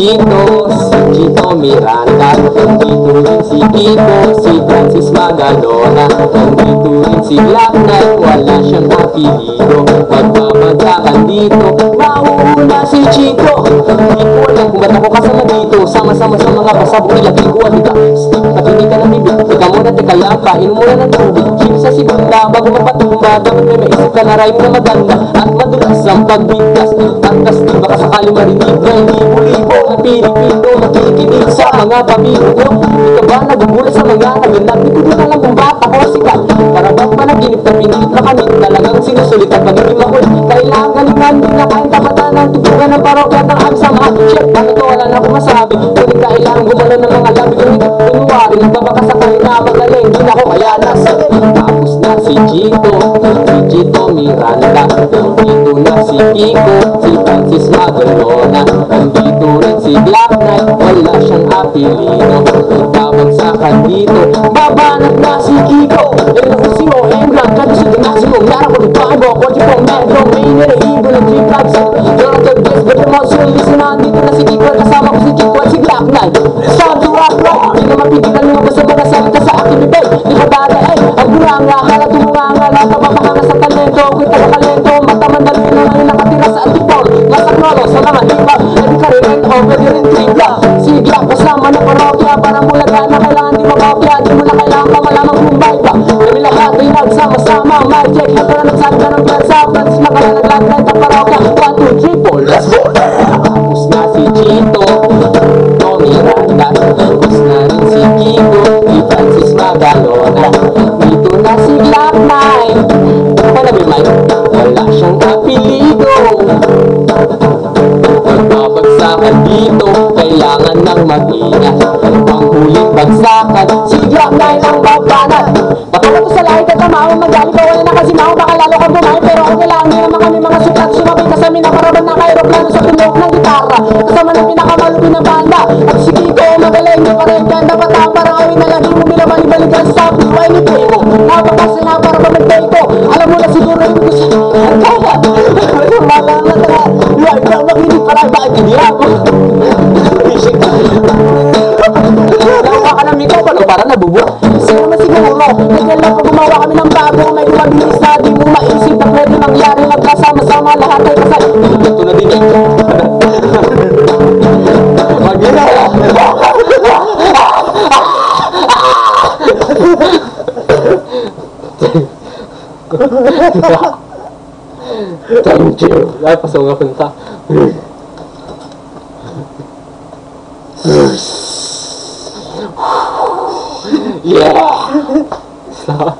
Chito, si Chito Miranda. Nandito rin si Kiko, si Francis Magalona. Nandito rin si Black Knight, wala siyang apelido. Magbabagsakan dito, mauuna si Chito. Hindi ko alam kung ba't ako kasama dito. Sama-sama sa mga pasabong ilagay ko at ika. At hindi ka namibig, teka muna, teka lang, pain muna ng tubig. Chino sa segunda, bago mapatumba, dapat may maisip ka na rhyme na maganda. At madulas ang pagbigkas, tangkas di baka sakali marinig na libo-libo ng Pilipino nakikinig sa mga pamilyo. Hindi ka ba nagugulat sa mga naganap? Hindi ko na lang kung ba't ako sikat. Para ba't managinip na pinilit na kami, talagang sinusulit ang pagiging makulit. Kailangan galingan din na kain tapatan ng tutugan ng parokya ng aming samahan. Check, bakit ko wala na akong masabi? Kung kailangan gumano ng mga labi kung hindi kunwari nagbabakasakay na magaling din ako kaya nasa. Tapos na si Chito Miranda. Nandito na si Kiko, si Francis Magalona. Nandito rin si Black Knight, wala siyang apelido. Babagsakan dito, babanat na si Kiko. El Ofisimo, England, Kadisyo de Maximo. Nara ko ni Bible, 44 Metro, Main, Nere-Ibo, ng 356. Jonathan Guest, but the most listen. Nandito na si Kiko, kasama ko si Kiko at si Black Knight. Start to rock, rock. Hindi na mapigilan lumabas sa mga salita sa akin ni Bay. Di ba bagay, ang buranga, hala tumunganga, lahat ang mapahanga sa talento. Kita ka kalento, mata mandalino na yung nakatira sa antipolo. Nasa knolo, sa mga diba, hindi ka rin o pwede rin tripla. Sige, kasama na parokya, parang bulagan na kailangan di mabokya. Di mo na kailangan pa malamang kumbay pa. Kami lahat ay nagsama-sama, my check. Ito na nagsalita ng pwersa, Francis Magalona, Black Knight ang parokya. 1, 2, 3, 4, let's go! Tapos na si Chito Miranda. Tapos na rin si Kiko, si Francis Magalona. Dito na si Black Knight. Wala may mic, wala siyang apelido. Magbabagsakan dito, kailangan ng mag-ingat. Ang huling bagsakan, si Black Knight ang babanat. Baka na to sa lahat at tamaw, magaling pa wala na kasi mao. Baka lalo kang bumahay, pero okay lang. Hindi naman kami mga sukat. Sumabay ka sa amin na paraban na aeroplano sa tundok ng gitara. Kasama ng pinakamalupin na banda. At si Kiko, magaling, di pa rin ganda. Batang parang awin na lagi mo binabalik-balikan sa buhay ni Kiko. Napakasa na para ba mag-take. Alam mo na siguro yung gusto. Ang kaya, malang na tala. Yung makinig pa lang, bakit hindi ako? Nawa ka ng Miko, paano parang nabubuo? Sino naman siguro, ganyan lang pag gumawa kami ng bago. May mabilis na di mo maisip na pwede mangyari. Magkasama-sama lahat ay kasal. Ito na din eh. Mag-ina. Thank you. Ay, pasok nga punta. Yeah!